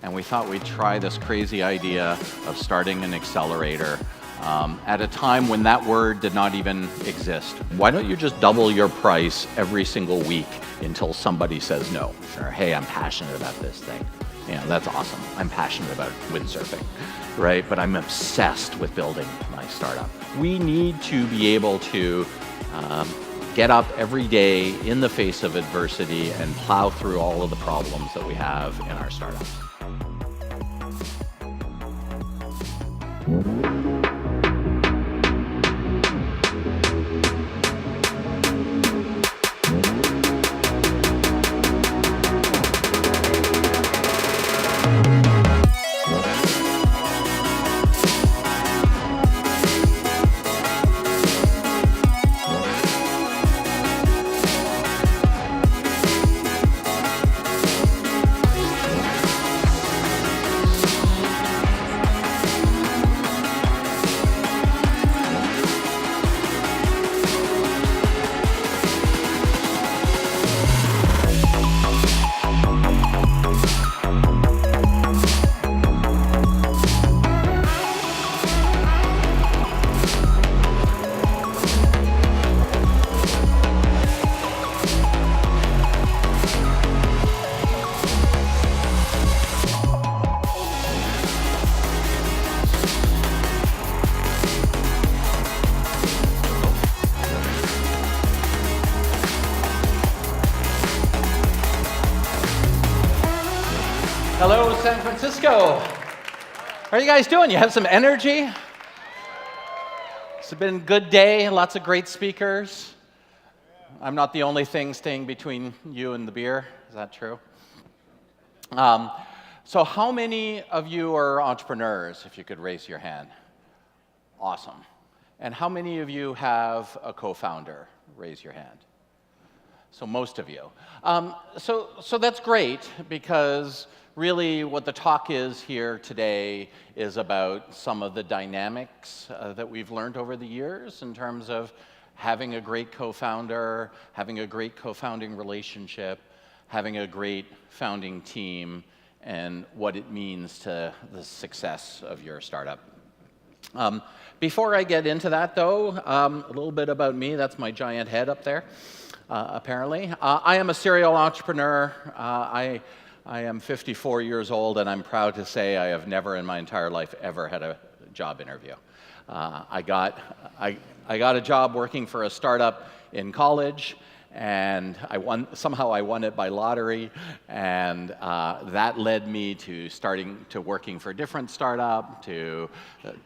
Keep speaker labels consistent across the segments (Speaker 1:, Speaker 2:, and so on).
Speaker 1: and we thought we'd try this crazy idea of starting an accelerator at a time when that word did not even exist. Why don't you just double your price every single week until somebody says no? Or, hey, I'm passionate about this thing. That's awesome. I'm passionate about windsurfing, right? But I'm obsessed with building my startup. We need to be able to get up every day in the face of adversity and plow through all of the problems that we have in our startups. Hello, San Francisco. How are you guys doing? You have some energy? It's been a good day, lots of great speakers. I'm not the only thing staying between you and the beer. Is that true? So how many of you are entrepreneurs, if you could raise your hand? Awesome. And how many of you have a co-founder? Raise your hand. So most of you. So that's great, because really what the talk is here today is about some of the dynamics that we've learned over the years in terms of having a great co-founder, having a great co-founding relationship, having a great founding team, and what it means to the success of your startup. Before I get into that, though, a little bit about me. That's my giant head up there, apparently. I am a serial entrepreneur. I am 54 years old, and I'm proud to say I have never in my entire life ever had a job interview. I got a job working for a startup in college, and somehow I won it by lottery, and that led me to working for a different startup, to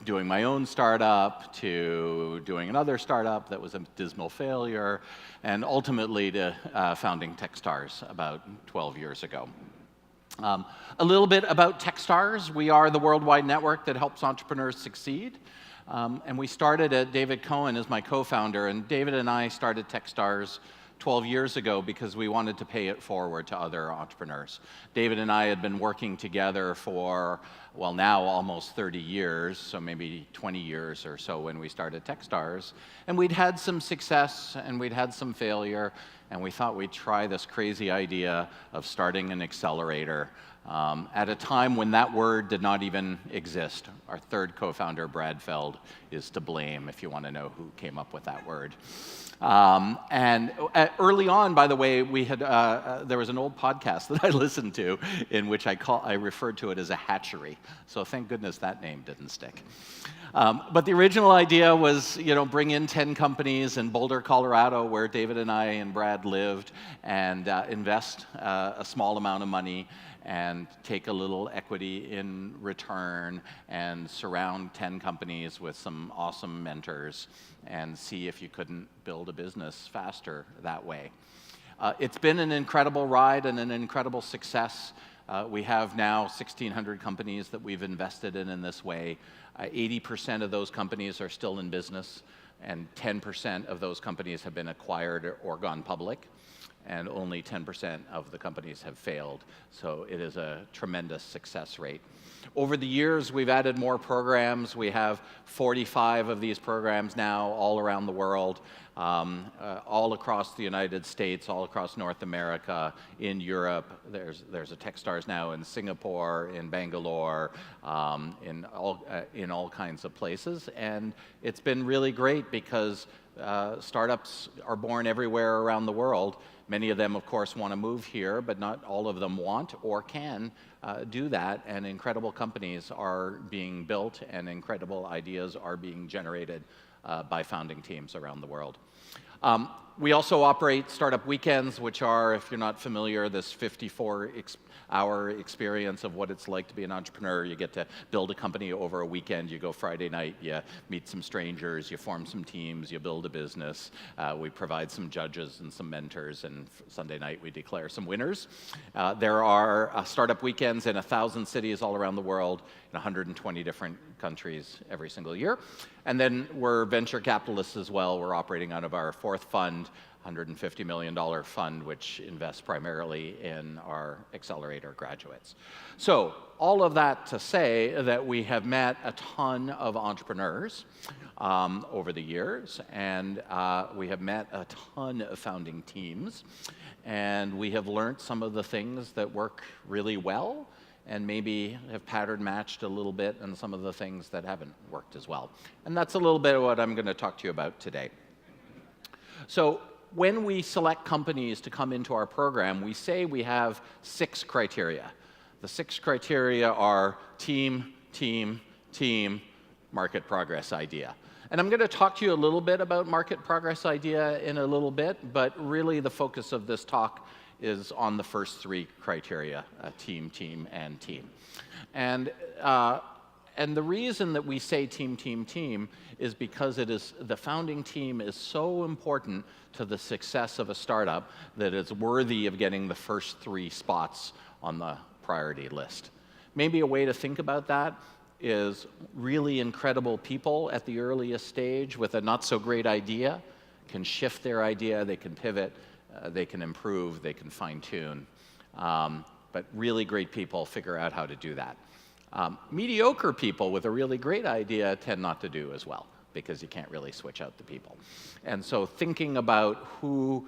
Speaker 1: doing my own startup, to doing another startup that was a dismal failure, and ultimately to founding Techstars about 12 years ago. A little bit about Techstars. We are the worldwide network that helps entrepreneurs succeed. And we started at David Cohen as my co-founder, and David and I started Techstars 12 years ago because we wanted to pay it forward to other entrepreneurs. David and I had been working together for, well, now almost 30 years, so maybe 20 years or so when we started Techstars. And we'd had some success and we'd had some failure, and we thought we'd try this crazy idea of starting an accelerator at a time when that word did not even exist. Our third co-founder, Brad Feld, is to blame if you want to know who came up with that word. And early on, by the way, we had there was an old podcast that I listened to in which I referred to it as a hatchery. So thank goodness that name didn't stick. But the original idea was, bring in 10 companies in Boulder, Colorado, where David and I and Brad lived, and invest a small amount of money and take a little equity in return and surround 10 companies with some awesome mentors and see if you couldn't build a business faster that way. It's been an incredible ride and an incredible success. We have now 1,600 companies that we've invested in this way. 80% of those companies are still in business, and 10% of those companies have been acquired or gone public, and only 10% of the companies have failed. So it is a tremendous success rate. Over the years, we've added more programs. We have 45 of these programs now all around the world. all across the United States, all across North America, in Europe. There's a Techstars now in Singapore, in Bangalore, in all kinds of places. And it's been really great because startups are born everywhere around the world. Many of them, of course, want to move here, but not all of them want or can do that, and incredible companies are being built and incredible ideas are being generated by founding teams around the world. We also operate startup weekends, which are, if you're not familiar, this 54-hour experience of what it's like to be an entrepreneur. You get to build a company over a weekend. You go Friday night, you meet some strangers, you form some teams, you build a business. We provide some judges and some mentors, and Sunday night we declare some winners. There are startup weekends in 1,000 cities all around the world, in 120 different countries every single year. And then we're venture capitalists as well. We're operating out of our fourth fund, $150 million fund, which invests primarily in our accelerator graduates. So all of that to say that we have met a ton of entrepreneurs over the years, and we have met a ton of founding teams, and we have learned some of the things that work really well and maybe have pattern matched a little bit and some of the things that haven't worked as well. And that's a little bit of what I'm going to talk to you about today. So when we select companies to come into our program, we say we have 6 criteria. The 6 criteria are team, team, team, market progress idea. And I'm going to talk to you a little bit about market progress idea in a little bit, but really the focus of this talk is on the first 3 criteria, team, team, and team. And the reason that we say team, team, team is because the founding team is so important to the success of a startup that it's worthy of getting the first 3 spots on the priority list. Maybe a way to think about that is really incredible people at the earliest stage with a not so great idea can shift their idea, they can pivot, they can improve, they can fine-tune. But really great people figure out how to do that. Mediocre people with a really great idea tend not to do as well because you can't really switch out the people. And so thinking about who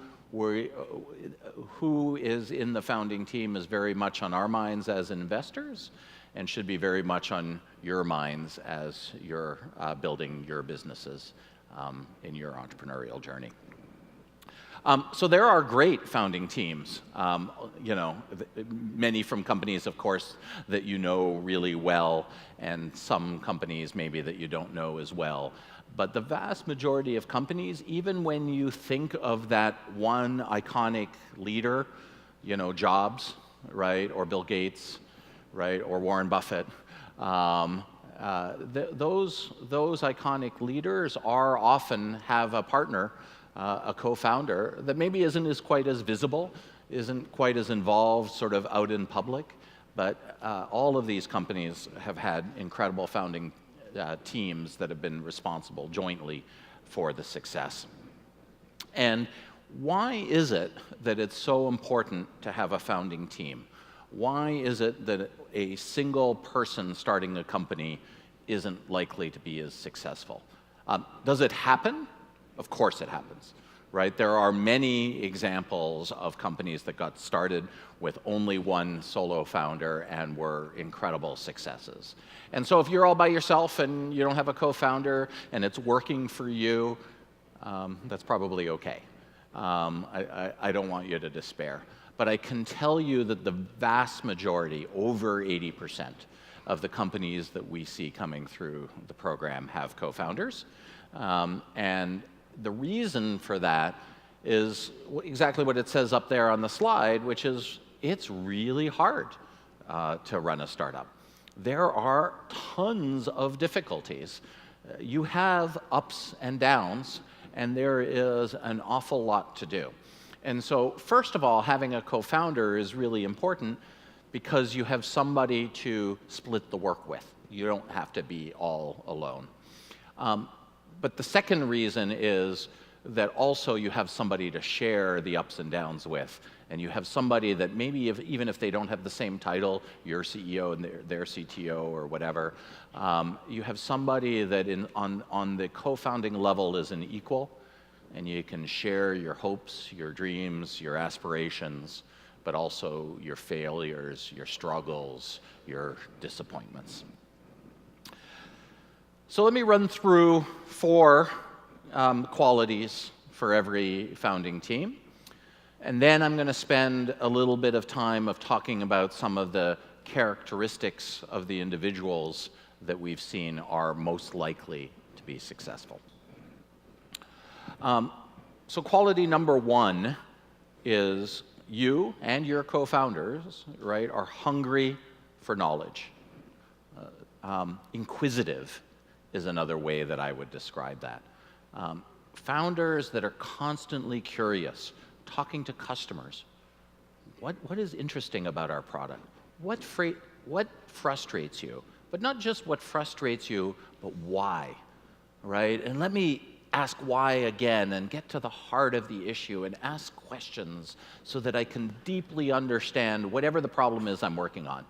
Speaker 1: is in the founding team is very much on our minds as investors and should be very much on your minds as you're building your businesses in your entrepreneurial journey. So there are great founding teams, many from companies, of course, that you know really well, and some companies maybe that you don't know as well. But the vast majority of companies, even when you think of that one iconic leader, Jobs, right, or Bill Gates, right, or Warren Buffett, those iconic leaders often have a partner, a co-founder that maybe isn't quite as visible, isn't quite as involved sort of out in public, but all of these companies have had incredible founding teams that have been responsible jointly for the success. And why is it that it's so important to have a founding team? Why is it that a single person starting a company isn't likely to be as successful? Does it happen? Of course it happens, right? There are many examples of companies that got started with only one solo founder and were incredible successes. And so if you're all by yourself and you don't have a co-founder and it's working for you, that's probably okay. I don't want you to despair. But I can tell you that the vast majority, over 80% of the companies that we see coming through the program have co-founders. And the reason for that is exactly what it says up there on the slide, which is it's really hard to run a startup. There are tons of difficulties. You have ups and downs, and there is an awful lot to do. And so, first of all, having a co-founder is really important because you have somebody to split the work with. You don't have to be all alone. But the second reason is that also you have somebody to share the ups and downs with. And you have somebody that maybe even if they don't have the same title, your CEO and their CTO or whatever, you have somebody that on the co-founding level is an equal and you can share your hopes, your dreams, your aspirations, but also your failures, your struggles, your disappointments. So let me run through 4 qualities for every founding team. And then I'm going to spend a little bit of time of talking about some of the characteristics of the individuals that we've seen are most likely to be successful. So quality number 1 is you and your co-founders, right, are hungry for knowledge. Inquisitive is another way that I would describe that. Founders that are constantly curious, talking to customers. What is interesting about our product? What frustrates you? But not just what frustrates you, but why, right? And let me ask why again and get to the heart of the issue and ask questions so that I can deeply understand whatever the problem is I'm working on.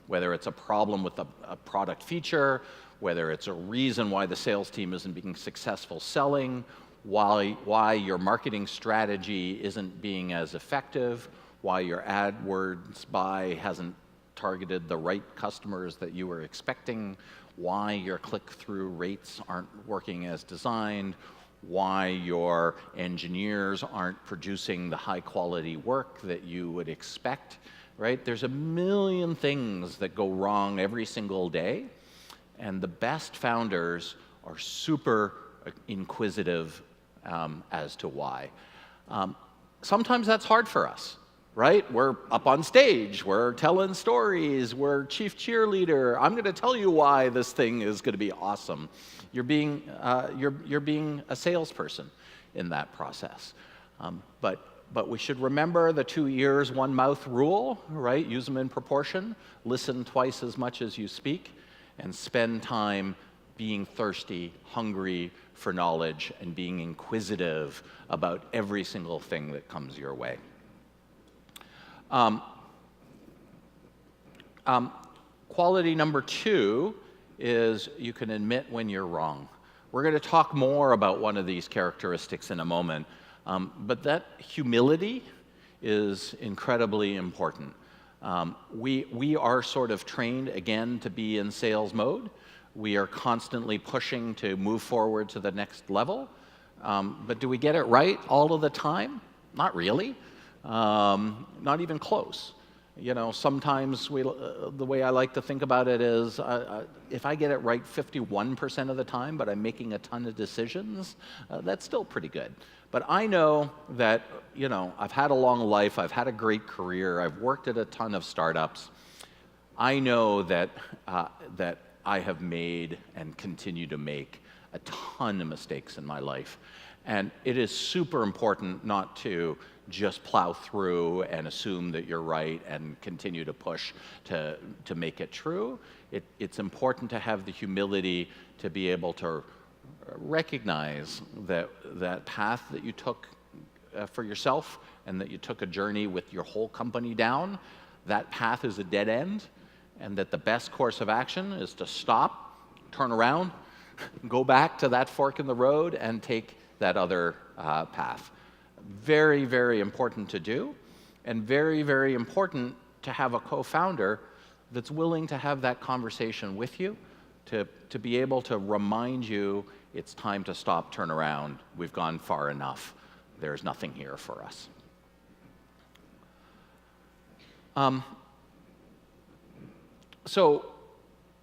Speaker 1: Whether it's a problem with a product feature, whether it's a reason why the sales team isn't being successful selling, why your marketing strategy isn't being as effective, why your AdWords buy hasn't targeted the right customers that you were expecting, why your click-through rates aren't working as designed, why your engineers aren't producing the high-quality work that you would expect, right? There's a million things that go wrong every single day, and the best founders are super inquisitive as to why. Sometimes that's hard for us, right? We're up on stage, we're telling stories, we're chief cheerleader. I'm going to tell you why this thing is going to be awesome. You're being a salesperson in that process. But we should remember the 2 ears, 1 mouth rule, right? Use them in proportion. Listen twice as much as you speak, and spend time being thirsty, hungry for knowledge, and being inquisitive about every single thing that comes your way. Quality number 2 is you can admit when you're wrong. We're going to talk more about one of these characteristics in a moment, but that humility is incredibly important. We are sort of trained, again, to be in sales mode. We are constantly pushing to move forward to the next level. But do we get it right all of the time? Not really. Not even close. You know, sometimes the way I like to think about it is if I get it right 51% of the time, but I'm making a ton of decisions, that's still pretty good. But I know that, you know, I've had a long life, I've had a great career, I've worked at a ton of startups. I know that that I have made and continue to make a ton of mistakes in my life. And it is super important not to just plow through and assume that you're right and continue to push to make it true. It's important to have the humility to be able to recognize that path that you took for yourself and that you took a journey with your whole company down, that path is a dead end, and that the best course of action is to stop, turn around, go back to that fork in the road and take that other path. Very, very important to do, and very, very important to have a co-founder that's willing to have that conversation with you, to be able to remind you it's time to stop, turn around, we've gone far enough, there's nothing here for us. So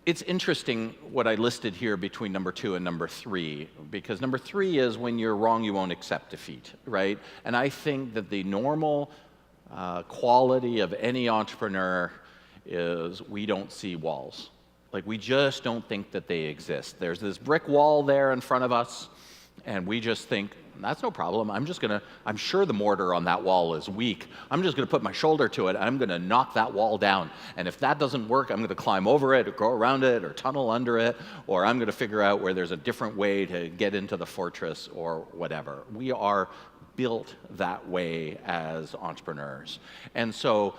Speaker 1: it's interesting what I listed here between number 2 and number 3, because number 3 is when you're wrong, you won't accept defeat, right? And I think that the normal quality of any entrepreneur is we don't see walls. Like, we just don't think that they exist. There's this brick wall there in front of us, and we just think, that's no problem. I'm sure the mortar on that wall is weak. I'm just going to put my shoulder to it, and I'm going to knock that wall down. And if that doesn't work, I'm going to climb over it or go around it or tunnel under it, or I'm going to figure out where there's a different way to get into the fortress or whatever. We are built that way as entrepreneurs. And so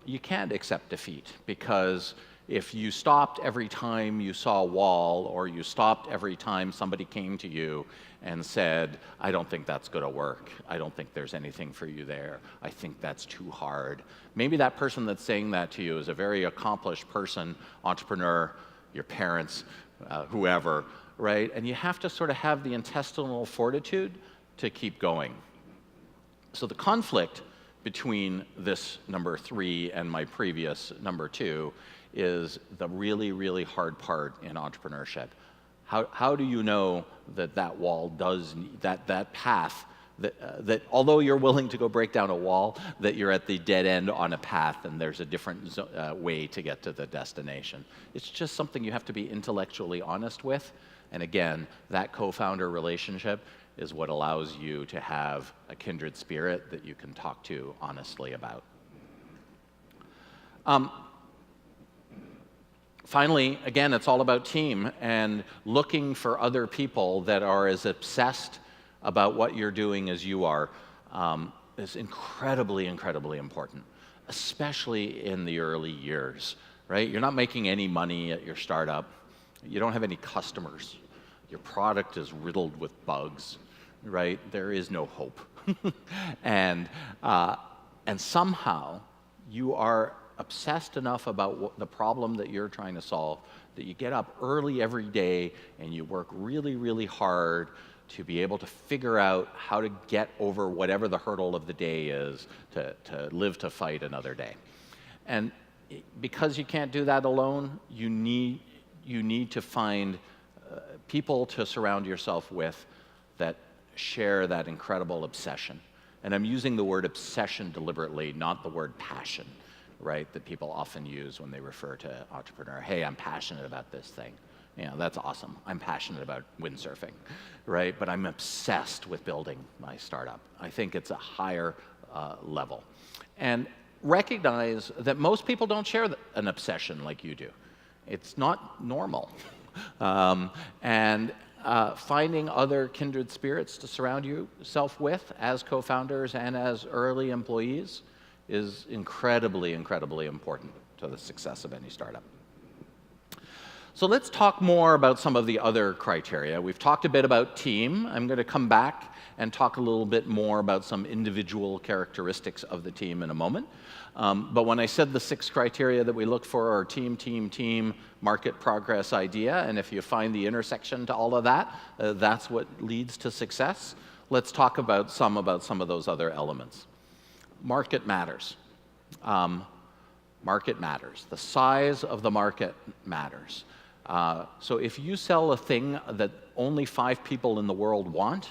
Speaker 1: you can't accept defeat because If you stopped every time you saw a wall, or you stopped every time somebody came to you and said, I don't think that's going to work, I don't think there's anything for you there, I think that's too hard. Maybe that person that's saying that to you is a very accomplished person, entrepreneur, your parents, whoever, right? And you have to sort of have the intestinal fortitude to keep going. So the conflict between this number 3 and my previous number 2 is the really, really hard part in entrepreneurship. How do you know that that wall does, that path, that although you're willing to go break down a wall, that you're at the dead end on a path and there's a different way to get to the destination? It's just something you have to be intellectually honest with. And again, that co-founder relationship is what allows you to have a kindred spirit that you can talk to honestly about. Finally, again, it's all about team and looking for other people that are as obsessed about what you're doing as you are is incredibly, incredibly important, especially in the early years, right? You're not making any money at your startup. You don't have any customers. Your product is riddled with bugs, right? There is no hope. And somehow you are obsessed enough about the problem that you're trying to solve that you get up early every day and you work really, really hard to be able to figure out how to get over whatever the hurdle of the day is to live to fight another day. And because you can't do that alone, you need to find people to surround yourself with that share that incredible obsession. And I'm using the word obsession deliberately, not the word passion, right, that people often use when they refer to entrepreneur. Hey, I'm passionate about this thing. You know, that's awesome. I'm passionate about windsurfing, right? But I'm obsessed with building my startup. I think it's a higher level. And recognize that most people don't share an obsession like you do. It's not normal. Finding other kindred spirits to surround yourself with as co-founders and as early employees is incredibly, incredibly important to the success of any startup. So let's talk more about some of the other criteria. We've talked a bit about team. I'm going to come back and talk a little bit more about some individual characteristics of the team in a moment. But when I said the 6 criteria that we look for are team, market, progress, idea, and if you find the intersection to all of that, that's what leads to success. Let's talk about some of those other elements. Market matters. Market matters. The size of the market matters. So if you sell a thing that only 5 people in the world want,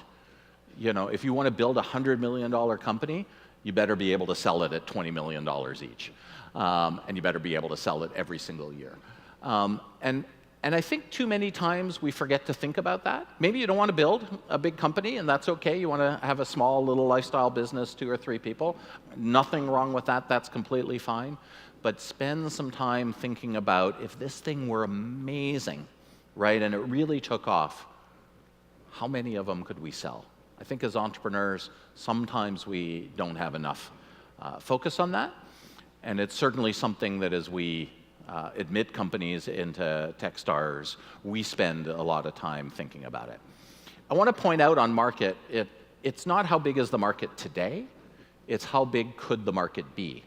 Speaker 1: you know, if you want to build a $100 million company, you better be able to sell it at $20 million each. And you better be able to sell it every single year. And I think too many times we forget to think about that. Maybe you don't want to build a big company, and that's okay. You want to have a small little lifestyle business, 2 or 3 people. Nothing wrong with that. That's completely fine. But spend some time thinking about if this thing were amazing, right, and it really took off, how many of them could we sell? I think as entrepreneurs, sometimes we don't have enough focus on that. And it's certainly something that as we admit companies into Techstars, we spend a lot of time thinking about it. I want to point out on market, it's not how big is the market today, it's how big could the market be.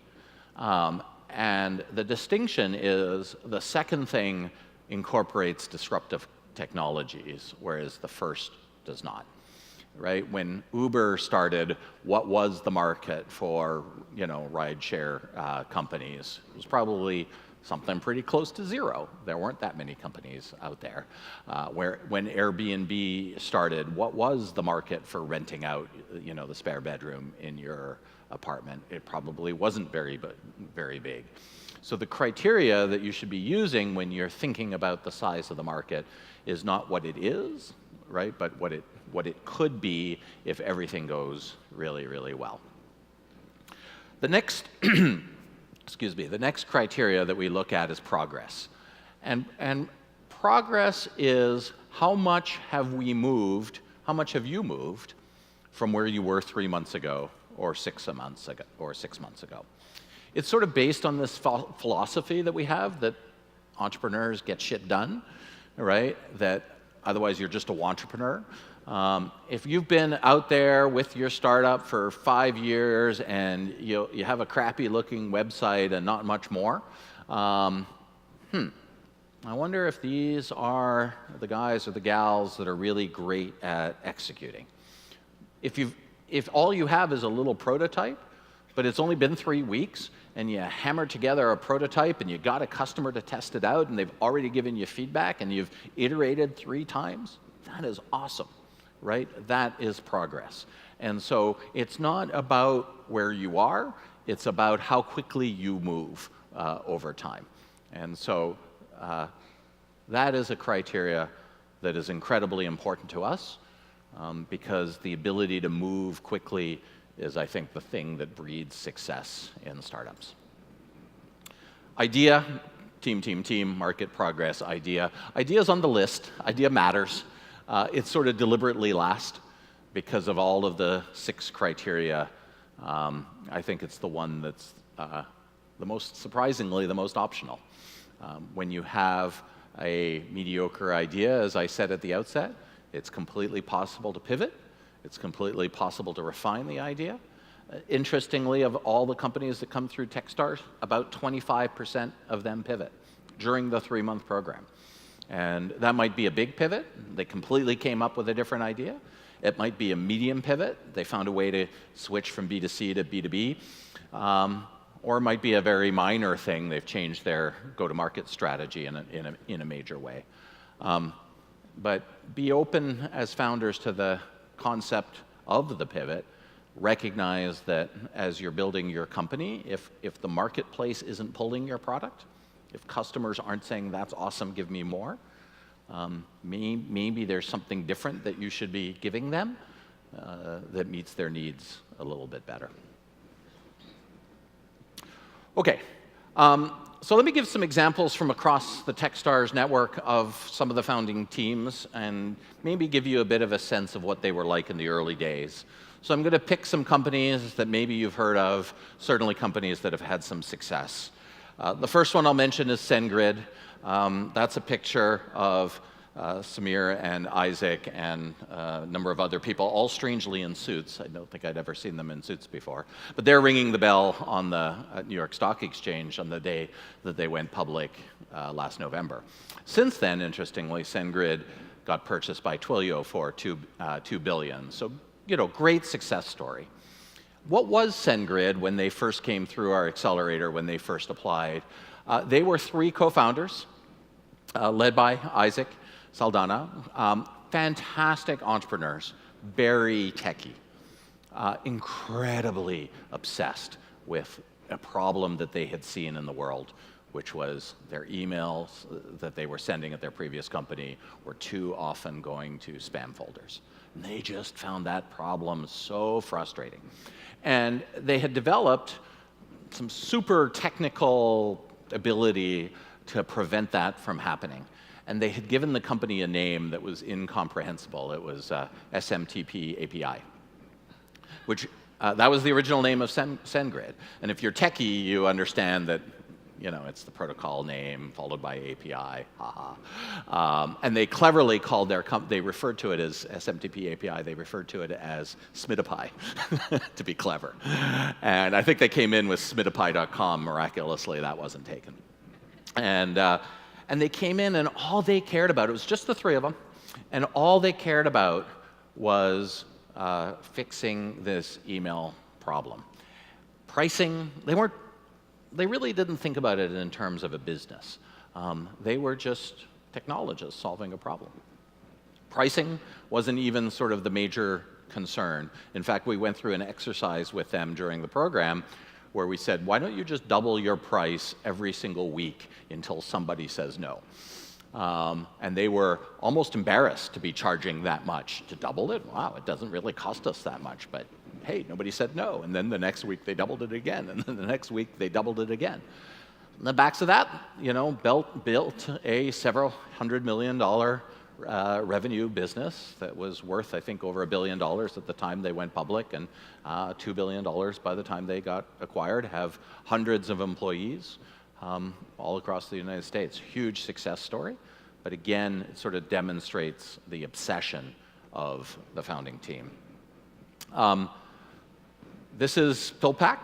Speaker 1: And the distinction is the second thing incorporates disruptive technologies, whereas the first does not. Right? When Uber started, what was the market for, you know, rideshare companies? It was probably something pretty close to 0. There weren't that many companies out there. When Airbnb started, what was the market for renting out, you know, the spare bedroom in your apartment? It probably wasn't very big. So the criteria that you should be using when you're thinking about the size of the market is not what it is, right, but what it could be if everything goes really, really well. The next, the next criteria that we look at is progress. And progress is how much have we moved, how much have you moved from where you were 3 months ago or 6 months ago. It's sort of based on this philosophy that we have that entrepreneurs get shit done, right? That otherwise you're just a wantrepreneur. If you've been out there with your startup for 5 years and you have a crappy looking website and not much more, I wonder if these are the guys or the gals that are really great at executing. If all you have is a little prototype, but it's only been 3 weeks, and you hammer together a prototype and you got a customer to test it out and they've already given you feedback and you've iterated 3 times, that is awesome, right? That is progress. And so it's not about where you are, it's about how quickly you move over time. And so that is a criteria that is incredibly important to us because the ability to move quickly is, I think, the thing that breeds success in startups. Idea, team, market progress, idea. Idea's on the list. Idea matters. It's sort of deliberately last because of all of the 6 criteria. I think it's the one that's surprisingly, the most optional. When you have a mediocre idea, as I said at the outset, it's completely possible to pivot. It's completely possible to refine the idea. Interestingly, of all the companies that come through Techstars, about 25% of them pivot during the 3-month program. And that might be a big pivot. They completely came up with a different idea. It might be a medium pivot. They found a way to switch from B2C to B2B. Or it might be a very minor thing. They've changed their go-to-market strategy in a major way. But be open as founders to the concept of the pivot. Recognize that as you're building your company, if the marketplace isn't pulling your product, if customers aren't saying, that's awesome, give me more, maybe there's something different that you should be giving them that meets their needs a little bit better. Okay, so let me give some examples from across the Techstars network of some of the founding teams and maybe give you a bit of a sense of what they were like in the early days. So I'm going to pick some companies that maybe you've heard of, certainly companies that have had some success. The first one I'll mention is SendGrid. That's a picture of Samir and Isaac and a number of other people, all strangely in suits. I don't think I'd ever seen them in suits before. But they're ringing the bell on the New York Stock Exchange on the day that they went public last November. Since then, interestingly, SendGrid got purchased by Twilio for $2 billion. So, great success story. What was SendGrid when they first came through our accelerator, when they first applied? They were 3 co-founders, led by Isaac Saldana, fantastic entrepreneurs, very techie, incredibly obsessed with a problem that they had seen in the world, which was their emails that they were sending at their previous company were too often going to spam folders. And they just found that problem so frustrating. And they had developed some super technical ability to prevent that from happening. And they had given the company a name that was incomprehensible. It was SMTP API, which that was the original name of SendGrid. And if you're techie, you understand that it's the protocol name followed by API, and they cleverly called they referred to it as SMTP API, they referred to it as Smidipie, to be clever. And I think they came in with smidipie.com, miraculously that wasn't taken. And they came in and all they cared about, it was just the 3 of them, and all they cared about was fixing this email problem. Pricing, they really didn't think about it in terms of a business. They were just technologists solving a problem. Pricing wasn't even sort of the major concern. In fact, we went through an exercise with them during the program where we said, why don't you just double your price every single week until somebody says no? And they were almost embarrassed to be charging that much. To double it? Wow, it doesn't really cost us that much. But hey, nobody said no. And then the next week they doubled it again. And then the next week they doubled it again. On the backs of that, built a several $100 million revenue business that was worth, I think, over $1 billion at the time they went public, and $2 billion by the time they got acquired, have hundreds of employees, all across the United States. Huge success story, but again, it sort of demonstrates the obsession of the founding team. This is PillPack,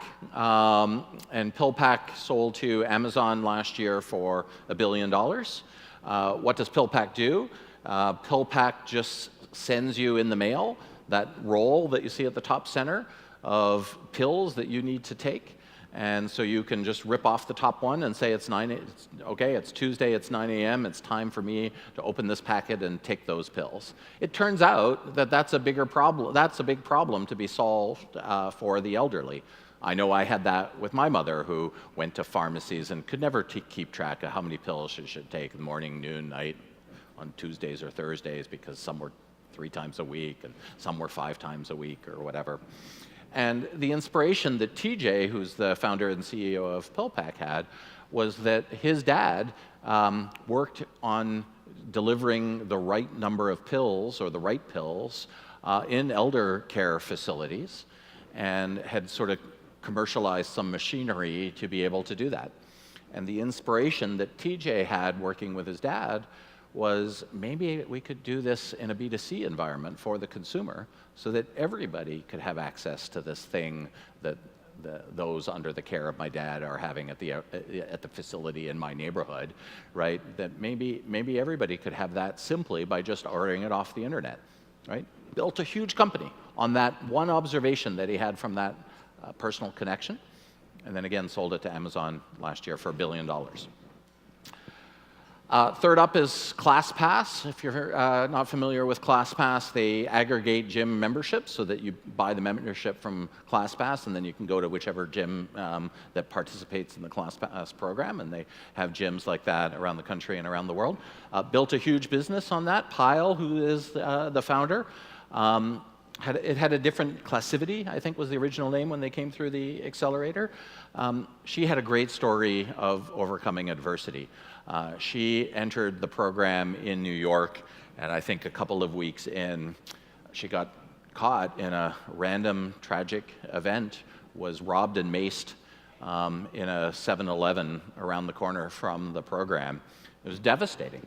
Speaker 1: and PillPack sold to Amazon last year for $1 billion. What does PillPack do? PillPack just sends you in the mail that roll that you see at the top center of pills that you need to take. And so you can just rip off the top one and say it's Tuesday, it's 9 a.m., it's time for me to open this packet and take those pills. It turns out that that's a bigger problem. That's a big problem to be solved for the elderly. I know I had that with my mother, who went to pharmacies and could never keep track of how many pills she should take morning, noon, night, on Tuesdays or Thursdays, because some were 3 times a week and some were 5 times a week or whatever. And the inspiration that TJ, who's the founder and CEO of PillPack, had was that his dad worked on delivering the right number of pills, or the right pills, in elder care facilities, and had sort of commercialized some machinery to be able to do that. And the inspiration that TJ had working with his dad was, maybe we could do this in a B2C environment for the consumer, so that everybody could have access to this thing that those under the care of my dad are having at the facility in my neighborhood, right? That maybe everybody could have that simply by just ordering it off the internet, right? Built a huge company on that one observation that he had from that personal connection, and then again sold it to Amazon last year for $1 billion. Third up is ClassPass. If you're not familiar with ClassPass, they aggregate gym memberships so that you buy the membership from ClassPass, and then you can go to whichever gym that participates in the ClassPass program, and they have gyms like that around the country and around the world. Built a huge business on that. Pyle, who is the founder, it had a different Classivity, I think was the original name when they came through the accelerator. She had a great story of overcoming adversity. She entered the program in New York, and I think a couple of weeks in, she got caught in a random tragic event, was robbed and maced in a 7-Eleven around the corner from the program. It was devastating.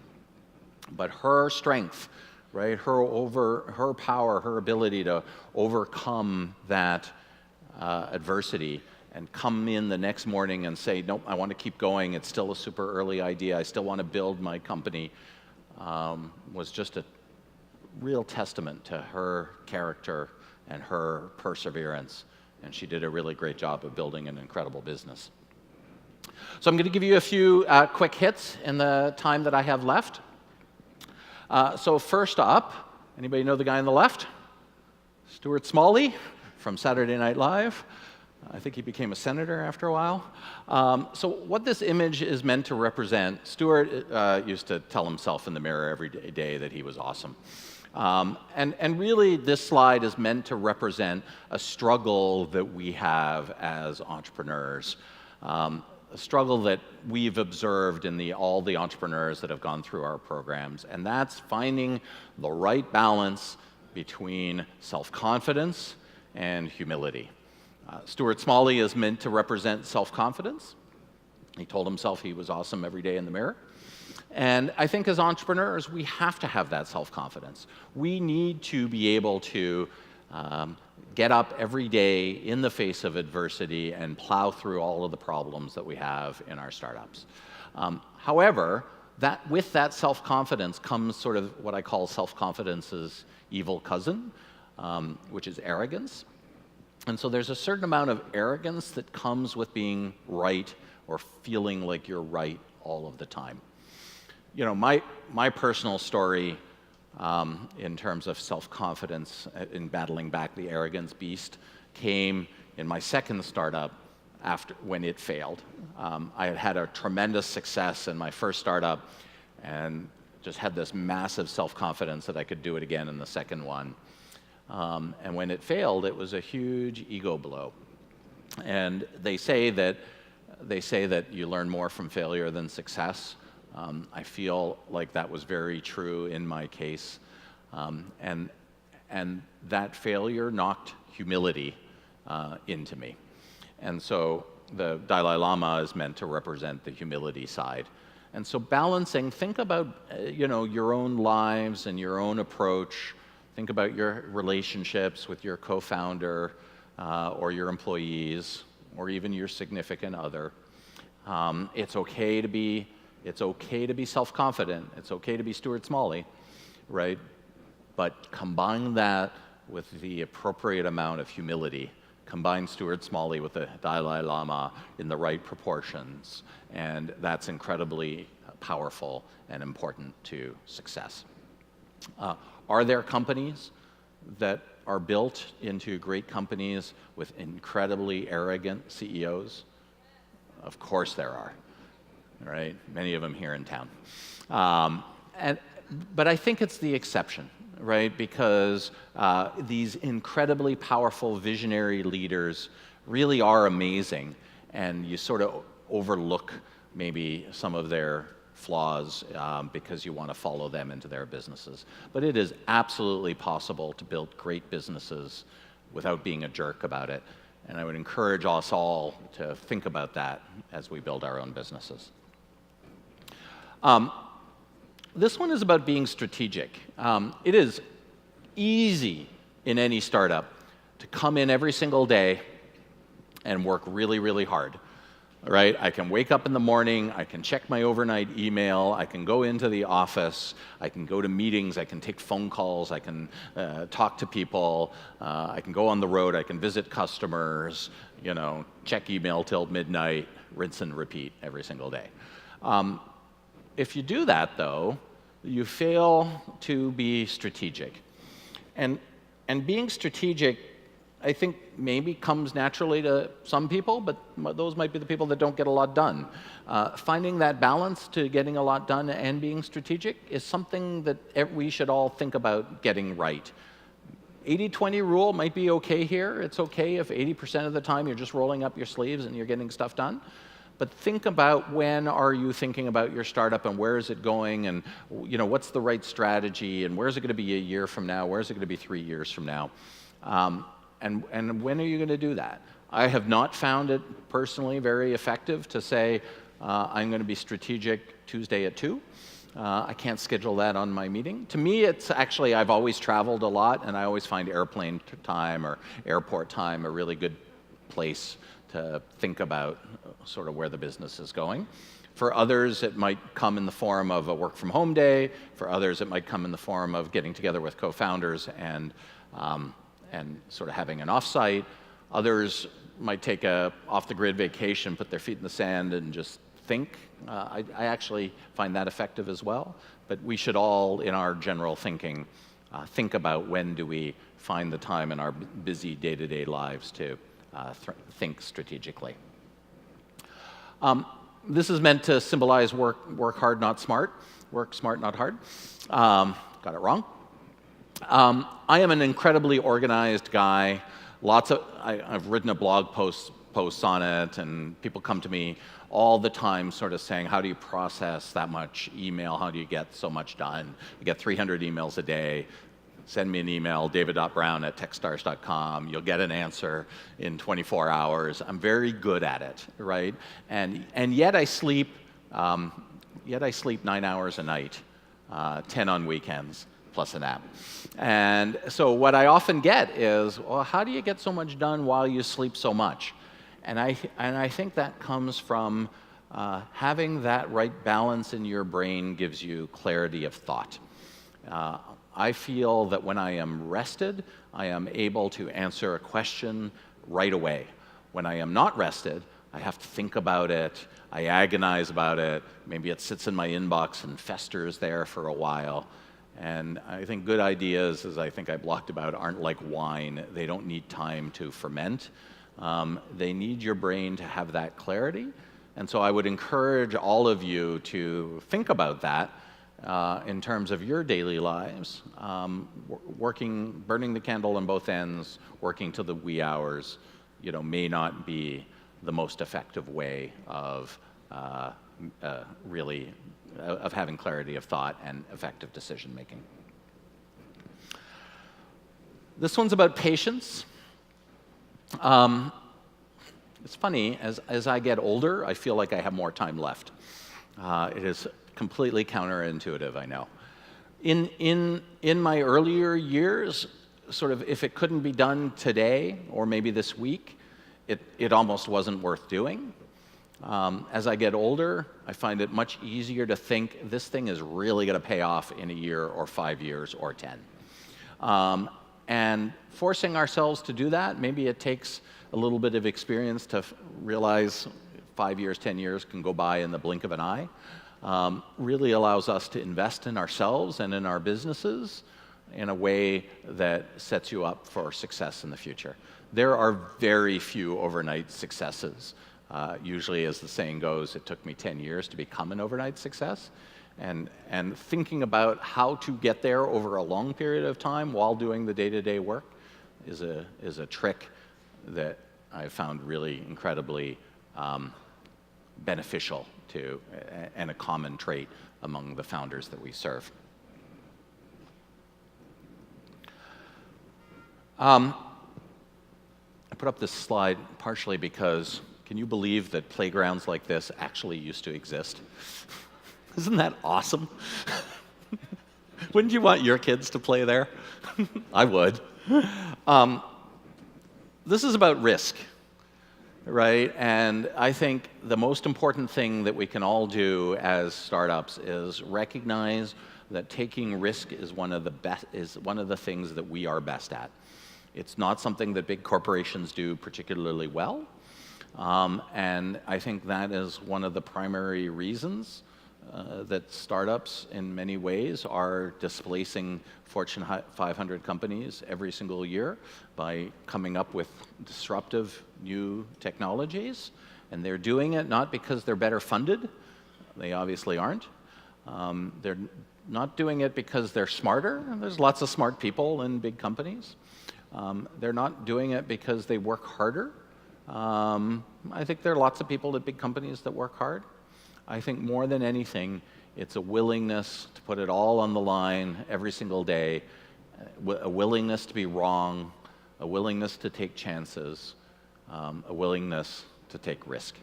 Speaker 1: But her strength, right, her power, her ability to overcome that adversity and come in the next morning and say, nope, I want to keep going, it's still a super early idea, I still want to build my company, was just a real testament to her character and her perseverance. And she did a really great job of building an incredible business. So I'm going to give you a few quick hits in the time that I have left. So first up, anybody know the guy on the left? Stuart Smalley from Saturday Night Live. I think he became a senator after a while. So what this image is meant to represent, Stuart used to tell himself in the mirror every day that he was awesome. And really, this slide is meant to represent a struggle that we have as entrepreneurs, a struggle that we've observed in all the entrepreneurs that have gone through our programs, and that's finding the right balance between self-confidence and humility. Stuart Smalley is meant to represent self-confidence. He told himself he was awesome every day in the mirror. And I think as entrepreneurs, we have to have that self-confidence. We need to be able to get up every day in the face of adversity and plow through all of the problems that we have in our startups. However, with that self-confidence comes sort of what I call self-confidence's evil cousin, which is arrogance. And so there's a certain amount of arrogance that comes with being right or feeling like you're right all of the time. You know, my personal story in terms of self-confidence in battling back the arrogance beast came in my second startup when it failed. I had had a tremendous success in my first startup and just had this massive self-confidence that I could do it again in the second one. And when it failed, it was a huge ego blow. And they say that you learn more from failure than success. I feel like that was very true in my case. And that failure knocked humility into me. And so the Dalai Lama is meant to represent the humility side. And so balancing, think about your own lives and your own approach. Think about your relationships with your co-founder or your employees or even your significant other. It's okay to be self-confident. It's okay to be Stuart Smalley, right? But combine that with the appropriate amount of humility. Combine Stuart Smalley with the Dalai Lama in the right proportions, and that's incredibly powerful and important to success. Are there companies that are built into great companies with incredibly arrogant CEOs? Of course there are, right? Many of them here in town. But I think it's the exception, right? Because these incredibly powerful visionary leaders really are amazing, and you sort of overlook maybe some of their flaws because you want to follow them into their businesses. But it is absolutely possible to build great businesses without being a jerk about it. And I would encourage us all to think about that as we build our own businesses. This one is about being strategic. It is easy in any startup to come in every single day and work really, really hard. Right? I can wake up in the morning, I can check my overnight email, I can go into the office, I can go to meetings, I can take phone calls, I can talk to people, I can go on the road, I can visit customers, check email till midnight, rinse and repeat every single day. If you do that, though, you fail to be strategic. And being strategic, I think, maybe comes naturally to some people, but those might be the people that don't get a lot done. Finding that balance to getting a lot done and being strategic is something that we should all think about getting right. 80-20 rule might be okay here. It's okay if 80% of the time you're just rolling up your sleeves and you're getting stuff done. But think about when are you thinking about your startup and where is it going and what's the right strategy and where is it going to be a year from now, where is it going to be 3 years from now. And when are you going to do that? I have not found it personally very effective to say, I'm going to be strategic Tuesday at 2. I can't schedule that on my meeting. To me, it's actually, I've always traveled a lot, and I always find airplane time or airport time a really good place to think about sort of where the business is going. For others, it might come in the form of a work from home day. For others, it might come in the form of getting together with co-founders and sort of having an offsite. Others might take a off-the-grid vacation, put their feet in the sand, and just think. I actually find that effective as well. But we should all, in our general thinking, think about when do we find the time in our busy day-to-day lives to think strategically. This is meant to symbolize work hard, not smart. Work smart, not hard. Got it wrong. I am an incredibly organized guy. I've written a blog posts on it, and people come to me all the time sort of saying, how do you process that much email? How do you get so much done? You get 300 emails a day. Send me an email, david.brown@techstars.com. You'll get an answer in 24 hours. I'm very good at it, right? And yet I sleep 9 hours a night, 10 on weekends, plus a nap. And so what I often get is, well, how do you get so much done while you sleep so much? And I think that comes from having that right balance in your brain gives you clarity of thought. I feel that when I am rested, I am able to answer a question right away. When I am not rested, I have to think about it, I agonize about it, maybe it sits in my inbox and festers there for a while. And I think good ideas, as I think I blogged about, aren't like wine. They don't need time to ferment. They need your brain to have that clarity. And so I would encourage all of you to think about that in terms of your daily lives. Burning the candle on both ends, working till the wee hours, may not be the most effective way of having clarity of thought and effective decision making. This one's about patience. It's funny, as I get older, I feel like I have more time left. It is completely counterintuitive, I know. In my earlier years, sort of if it couldn't be done today or maybe this week, it almost wasn't worth doing. As I get older, I find it much easier to think this thing is really going to pay off in a year or 5 years or 10. And forcing ourselves to do that, maybe it takes a little bit of experience to realize 5 years, 10 years can go by in the blink of an eye, really allows us to invest in ourselves and in our businesses in a way that sets you up for success in the future. There are very few overnight successes. Usually, as the saying goes, it took me 10 years to become an overnight success. And thinking about how to get there over a long period of time while doing the day-to-day work is a trick that I found really incredibly beneficial to, and a common trait among the founders that we serve. I put up this slide partially because, can you believe that playgrounds like this actually used to exist? Isn't that awesome? Wouldn't you want your kids to play there? I would. This is about risk, right? And I think the most important thing that we can all do as startups is recognize that taking risk is one of the things that we are best at. It's not something that big corporations do particularly well, and I think that is one of the primary reasons that startups, in many ways, are displacing Fortune 500 companies every single year by coming up with disruptive new technologies. And they're doing it not because they're better funded. They obviously aren't. They're not doing it because they're smarter. There's lots of smart people in big companies. They're not doing it because they work harder. I think there are lots of people at big companies that work hard. I think more than anything, it's a willingness to put it all on the line every single day, a willingness to be wrong, a willingness to take chances, a willingness to take risk.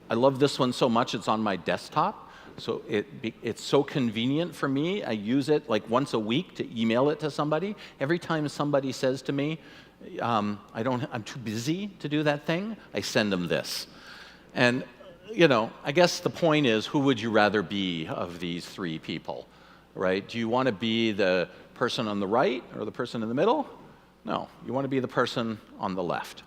Speaker 1: I love this one so much, it's on my desktop. So it's so convenient for me. I use it like once a week to email it to somebody. Every time somebody says to me, I'm too busy to do that thing, I send them this. And, you know, I guess the point is, who would you rather be of these three people, right? Do you want to be the person on the right or the person in the middle? No, you want to be the person on the left.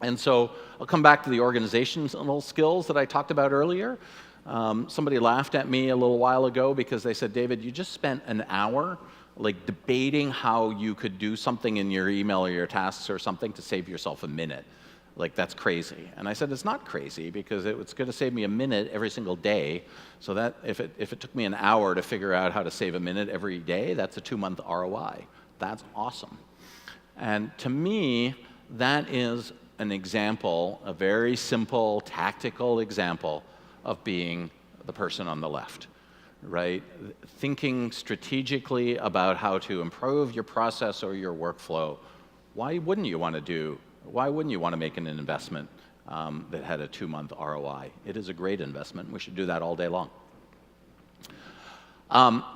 Speaker 1: And so I'll come back to the organizational skills that I talked about earlier. Somebody laughed at me a little while ago because they said, David, you just spent an hour like debating how you could do something in your email or your tasks or something to save yourself a minute. Like, that's crazy. And I said, it's not crazy because it's going to save me a minute every single day. So that if it took me an hour to figure out how to save a minute every day, that's a 2-month ROI. That's awesome. And to me, that is an example, a very simple, tactical example of being the person on the left, right? Thinking strategically about how to improve your process or your workflow. Why wouldn't you want to make an investment that had a 2-month ROI? It is a great investment. We should do that all day long.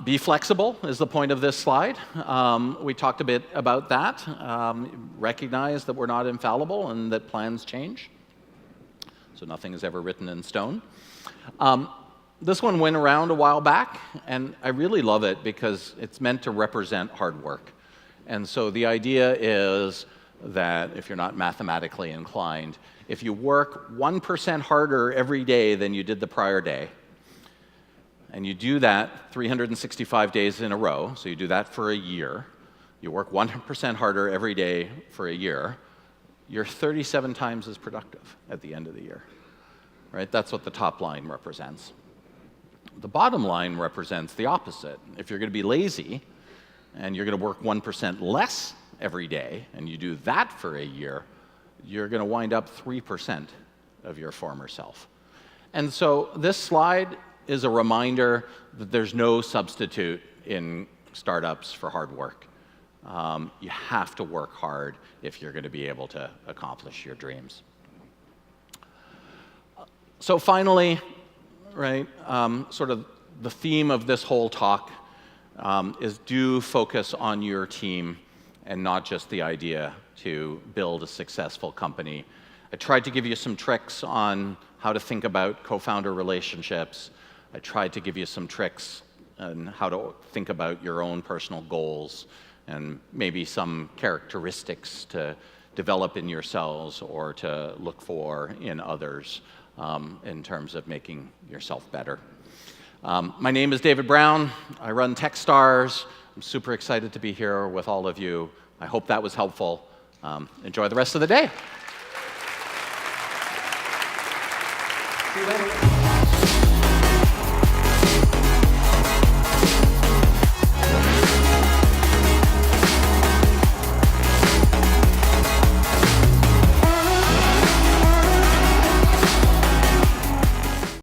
Speaker 1: Be flexible is the point of this slide. We talked a bit about that. Recognize that we're not infallible and that plans change. So nothing is ever written in stone. This one went around a while back, and I really love it because it's meant to represent hard work. And so the idea is that if you're not mathematically inclined, if you work 1% harder every day than you did the prior day, and you do that 365 days in a row, so you do that for a year, you work 1% harder every day for a year, you're 37 times as productive at the end of the year, right? That's what the top line represents. The bottom line represents the opposite. If you're going to be lazy and you're going to work 1% less every day, and you do that for a year, you're going to wind up 3% of your former self. And so this slide is a reminder that there's no substitute in startups for hard work. You have to work hard if you're going to be able to accomplish your dreams. So finally, right, sort of the theme of this whole talk is do focus on your team and not just the idea to build a successful company. I tried to give you some tricks on how to think about co-founder relationships. I tried to give you some tricks on how to think about your own personal goals and maybe some characteristics to develop in yourselves or to look for in others in terms of making yourself better. My name is David Brown. I run Techstars. I'm super excited to be here with all of you. I hope that was helpful. Enjoy the rest of the day. See you later.